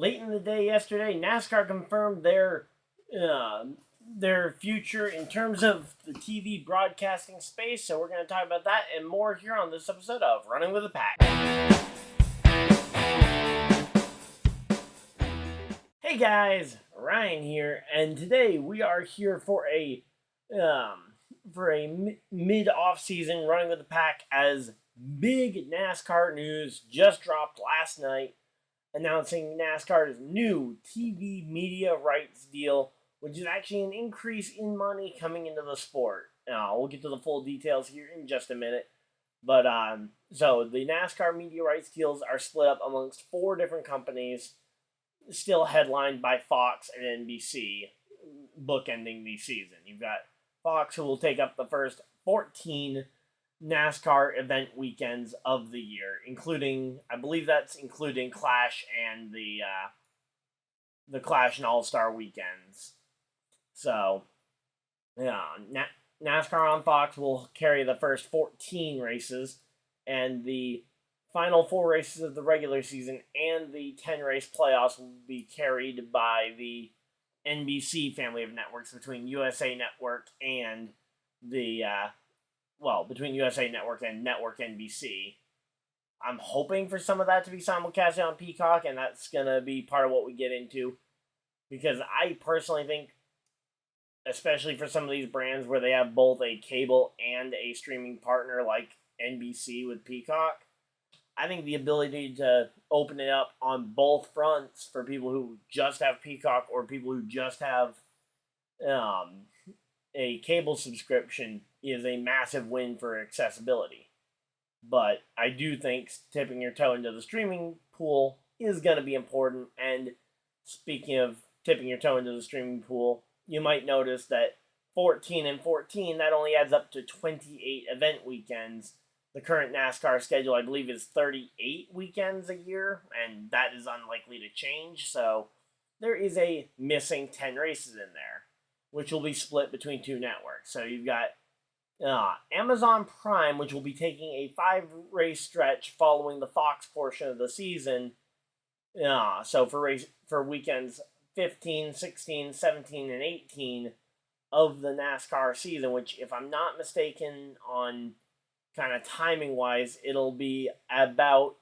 Late in the day yesterday, NASCAR confirmed uh, their future in terms of the TV broadcasting space. So we're going to talk about that and more here on this episode of Running with the Pack. Hey guys, Ryan here, and today we are here um, for a mid off season Running with the Pack as big NASCAR news just dropped last night announcing NASCAR's new TV media rights deal, which is actually an increase in money coming into the sport. We'll get to the full details here in just a minute. But so the NASCAR media rights deals are split up amongst four different companies, still headlined by Fox and NBC, bookending the season. You've got Fox, who will take up the first 14 NASCAR event weekends of the year, including, I believe that's including Clash and the Clash and All Star weekends. So, yeah, NASCAR on Fox will carry the first 14 races, and the final four races of the regular season and the 10 race playoffs will be carried by the NBC family of networks between USA Network and between USA Network and Network NBC. I'm hoping for some of that to be simulcasted on Peacock, and that's going to be part of what we get into. Because I personally think, especially for some of these brands where they have both a cable and a streaming partner like NBC with Peacock, I think the ability to open it up on both fronts for people who just have Peacock or people who just have a cable subscription is a massive win for accessibility. But I do think tipping your toe into the streaming pool is going to be important. And speaking of tipping your toe into the streaming pool, you might notice that 14 and 14, that only adds up to 28 event weekends. The current NASCAR schedule, I believe, is 38 weekends a year, and that is unlikely to change. So there is a missing 10 races in there, which will be split between two networks. So you've got Amazon Prime, which will be taking a 5-race stretch following the Fox portion of the season. So for weekends 15, 16, 17, and 18 of the NASCAR season, which, if I'm not mistaken on kind of timing-wise, it'll be about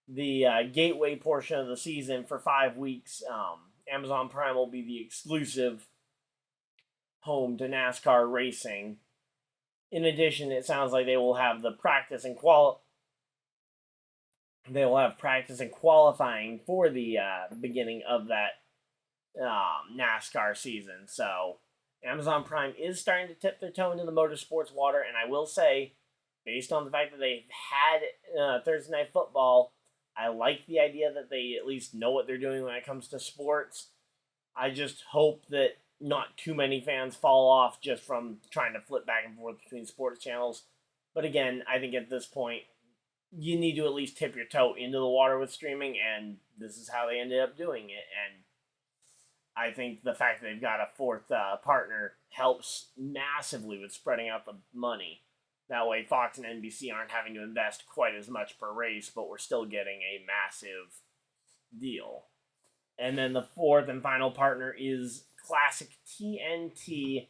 the gateway portion of the season for 5 weeks. Amazon Prime will be the exclusive home to NASCAR racing. In addition, it sounds like they will have the practice and qualifying for the beginning of that NASCAR season. So Amazon Prime is starting to tip their toe into the motorsports water, and I will say, based on the fact that they've had Thursday Night Football, I like the idea that they at least know what they're doing when it comes to sports. I just hope that not too many fans fall off just from trying to flip back and forth between sports channels. But again, I think at this point, you need to at least tip your toe into the water with streaming, and this is how they ended up doing it. And I think the fact that they've got a fourth partner helps massively with spreading out the money. That way, Fox and NBC aren't having to invest quite as much per race, but we're still getting a massive deal. And then the fourth and final partner is Classic TNT,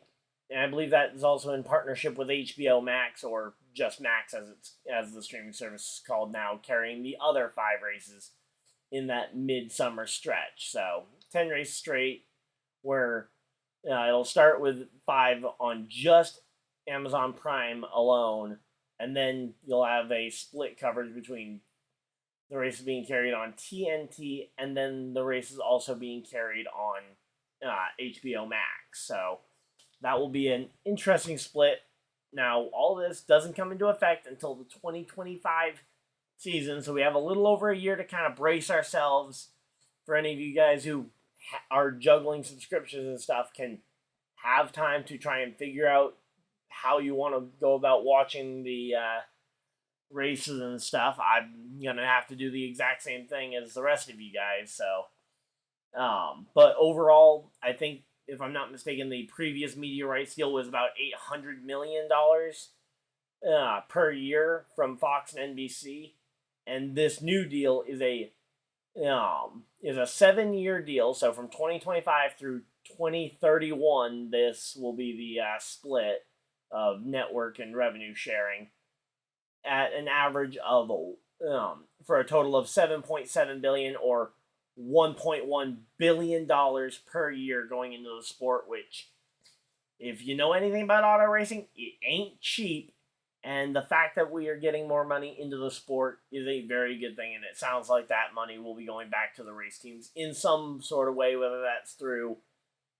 and I believe that is also in partnership with HBO Max, or just Max as the streaming service is called now, carrying the other 5 races in that midsummer stretch. So 10 races straight, where it'll start with 5 on just Amazon Prime alone, and then you'll have a split coverage between the races being carried on TNT and then the races also being carried on HBO Max. So that will be an interesting split. Now, all this doesn't come into effect until the 2025 season, so we have a little over a year to kind of brace ourselves. For any of you guys who are juggling subscriptions and stuff, can have time to try and figure out how you want to go about watching the races and stuff. I'm going to have to do the exact same thing as the rest of you guys, so but overall, I think, if I'm not mistaken, the previous media rights deal was about $800 million per year from Fox and NBC. And this new deal is a is a 7-year deal. So from 2025 through 2031, this will be the split of network and revenue sharing at an average of for a total of 7.7 billion or 1.1 billion dollars per year going into the sport. Which, if you know anything about auto racing, it ain't cheap. And the fact that we are getting more money into the sport is a very good thing. And it sounds like that money will be going back to the race teams in some sort of way, whether that's through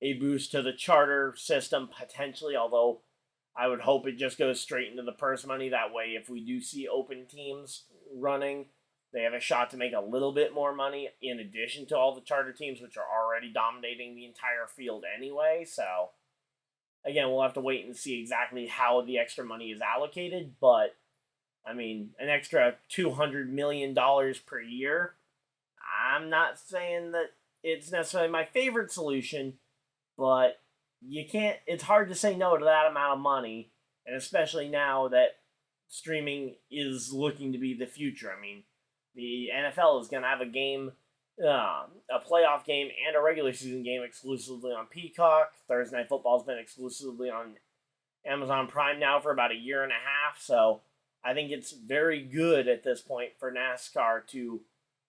a boost to the charter system, potentially, although I would hope it just goes straight into the purse money. That way, if we do see open teams running, they have a shot to make a little bit more money in addition to all the charter teams, which are already dominating the entire field anyway. So, again, we'll have to wait and see exactly how the extra money is allocated. But, I mean, an extra $200 million per year, I'm not saying that it's necessarily my favorite solution, but you can't, it's hard to say no to that amount of money, and especially now that streaming is looking to be the future. I mean, the NFL is going to have a game, a playoff game and a regular season game exclusively on Peacock. Thursday Night Football has been exclusively on Amazon Prime now for about a year and a half, so I think it's very good at this point for NASCAR to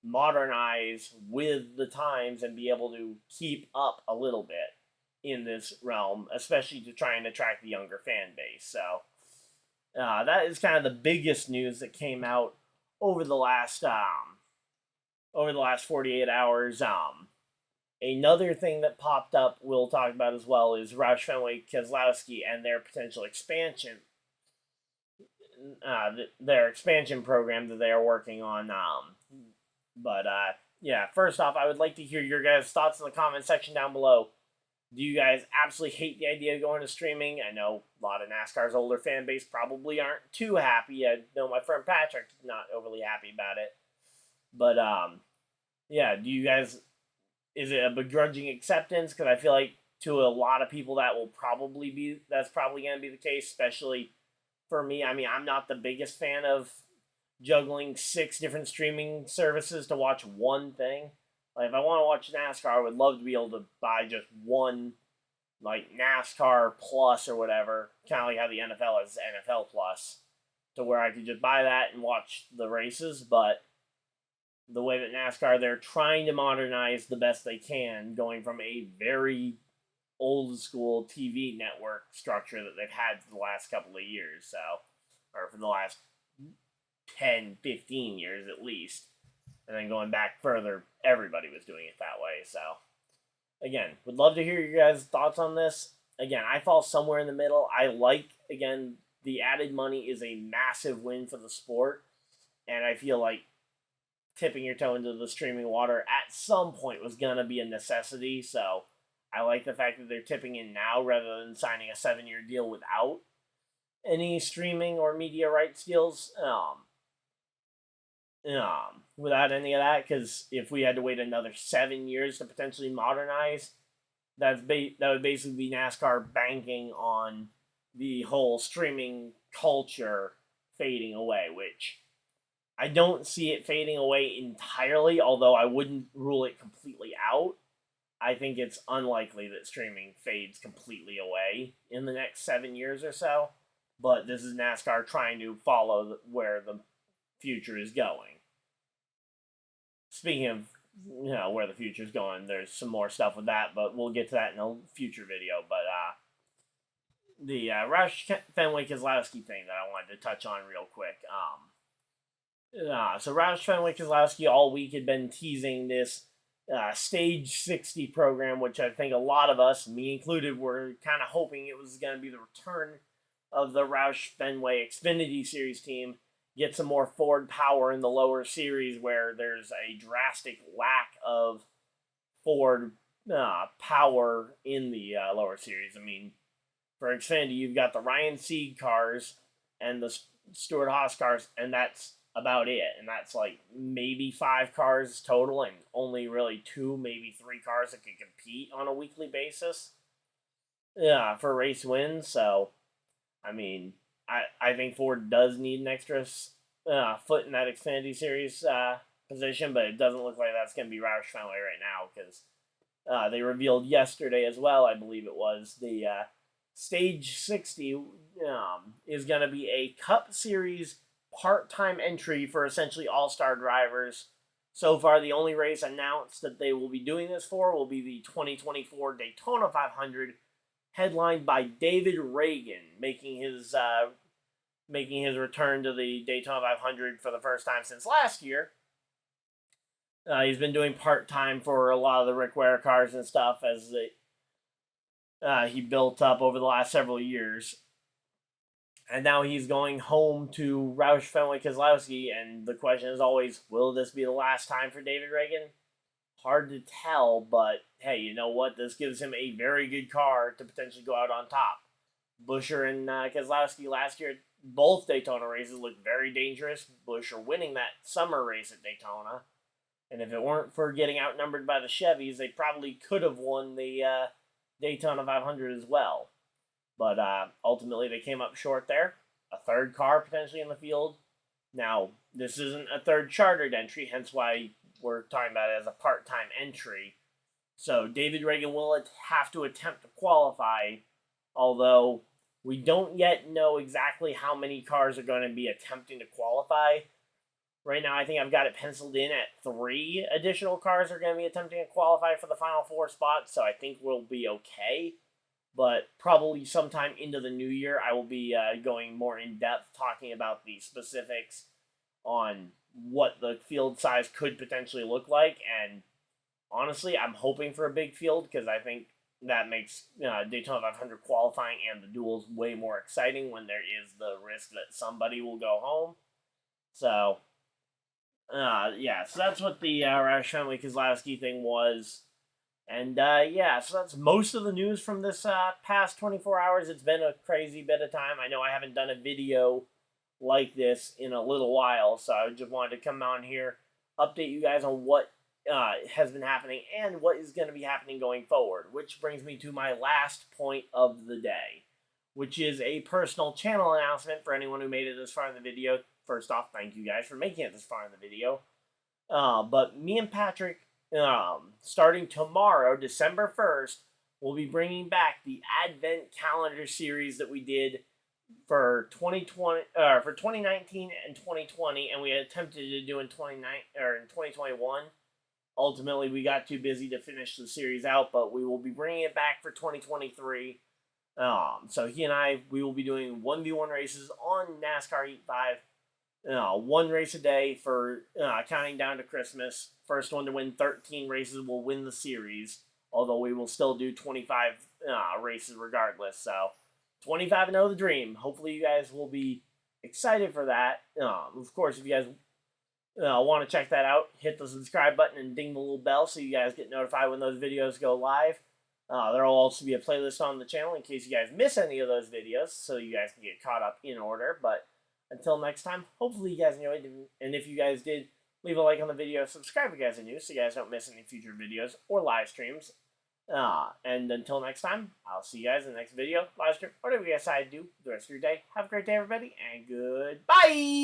modernize with the times and be able to keep up a little bit in this realm, especially to try and attract the younger fan base. So that is kind of the biggest news that came out over the last 48 hours. Another thing that popped up we'll talk about as well is Roush Fenway Keselowski and their potential expansion. Their expansion program that they are working on. Yeah, first off, I would like to hear your guys' thoughts in the comment section down below. Do you guys absolutely hate the idea of going to streaming? I know a lot of NASCAR's older fan base probably aren't too happy. I know my friend Patrick's not overly happy about it. But, yeah, do you guys, is it a begrudging acceptance? Because I feel like to a lot of people that's probably going to be the case, especially for me. I mean, I'm not the biggest fan of juggling 6 different streaming services to watch one thing. Like, if I want to watch NASCAR, I would love to be able to buy just one, like, NASCAR Plus or whatever, kind of like how the NFL has NFL Plus, to where I could just buy that and watch the races. But the way that NASCAR, they're trying to modernize the best they can, going from a very old school TV network structure that they've had for the last couple of years, so, or for the last 10, 15 years at least. And then going back further, everybody was doing it that way. So, again, would love to hear your guys' thoughts on this. Again, I fall somewhere in the middle. I like, again, the added money is a massive win for the sport. And I feel like tipping your toe into the streaming water at some point was going to be a necessity. So, I like the fact that they're tipping in now rather than signing a 7-year deal without any streaming or media rights deals. Without any of that, because if we had to wait another 7 years to potentially modernize, that would basically be NASCAR banking on the whole streaming culture fading away, which I don't see it fading away entirely, although I wouldn't rule it completely out. I think it's unlikely that streaming fades completely away in the next 7 years or so, but this is NASCAR trying to follow where the future is going. Speaking of, where the future is going, there's some more stuff with that, but we'll get to that in a future video. But the Roush Fenway Keselowski thing that I wanted to touch on real quick. So Roush Fenway Keselowski all week had been teasing this Stage 60 program, which I think a lot of us, me included, were kind of hoping it was going to be the return of the Roush Fenway Xfinity Series team. Get some more Ford power in the lower series where there's a drastic lack of Ford power in the lower series. I mean, for Xfinity, you've got the Ryan Sieg cars and the Stewart Haas cars, and that's about it. And that's like maybe 5 cars total and only really 2, maybe 3 cars that can compete on a weekly basis for race wins. So, I mean, I think Ford does need an extra foot in that Xfinity Series position, but it doesn't look like that's going to be Roush Fenway right now because they revealed yesterday as well, I believe it was, the Stage 60 is going to be a Cup Series part-time entry for essentially all-star drivers. So far, the only race announced that they will be doing this for will be the 2024 Daytona 500, headlined by David Reagan, making his return to the Daytona 500 for the first time since last year. He's been doing part-time for a lot of the Rick Ware cars and stuff as he built up over the last several years. And now he's going home to Roush Fenway Keselowski, and the question is always, will this be the last time for David Reagan? Hard to tell, but hey, you know what? This gives him a very good car to potentially go out on top. Buescher and Keselowski last year, both Daytona races looked very dangerous. Buescher winning that summer race at Daytona. And if it weren't for getting outnumbered by the Chevys, they probably could have won the Daytona 500 as well. But ultimately, they came up short there. A third car potentially in the field. Now, this isn't a third chartered entry, hence why we're talking about it as a part-time entry. So David Reagan will have to attempt to qualify, although we don't yet know exactly how many cars are going to be attempting to qualify. Right now, I think I've got it penciled in at 3 additional cars are going to be attempting to qualify for the final 4 spots, so I think we'll be okay. But probably sometime into the new year, I will be going more in depth talking about the specifics on what the field size could potentially look like. And honestly, I'm hoping for a big field because I think that makes Daytona 500 qualifying and the duels way more exciting when there is the risk that somebody will go home. So, yeah, so that's what the Roush Fenway Keselowski thing was. And, yeah, so that's most of the news from this past 24 hours. It's been a crazy bit of time. I know I haven't done a video like this in a little while, so I just wanted to come on here, update you guys on what has been happening and what is going to be happening going forward, which brings me to my last point of the day, which is a personal channel announcement for anyone who made it this far in the video. First off, thank you guys for making it this far in the video. But me and Patrick, starting tomorrow, December 1st, we'll be bringing back the Advent Calendar series that we did for 2019 and 2020, and we attempted to do in 2021. Ultimately, we got too busy to finish the series out, but we will be bringing it back for 2023. So he and I, we will be doing 1v1 races on NASCAR Heat 5. 1 race a day for counting down to Christmas. First one to win 13 races will win the series, although we will still do 25 races regardless. So 25-0 the dream. Hopefully you guys will be excited for that. Of course, if you guys want to check that out, hit the subscribe button and ding the little bell so you guys get notified when those videos go live. There will also be a playlist on the channel in case you guys miss any of those videos, so you guys can get caught up in order. But until next time, hopefully you guys enjoyed, and if you guys did, leave a like on the video, subscribe if you guys are new so you guys don't miss any future videos or live streams. And until next time, I'll see you guys in the next video, live stream, whatever you guys decide to do the rest of your day. Have a great day, everybody, and goodbye!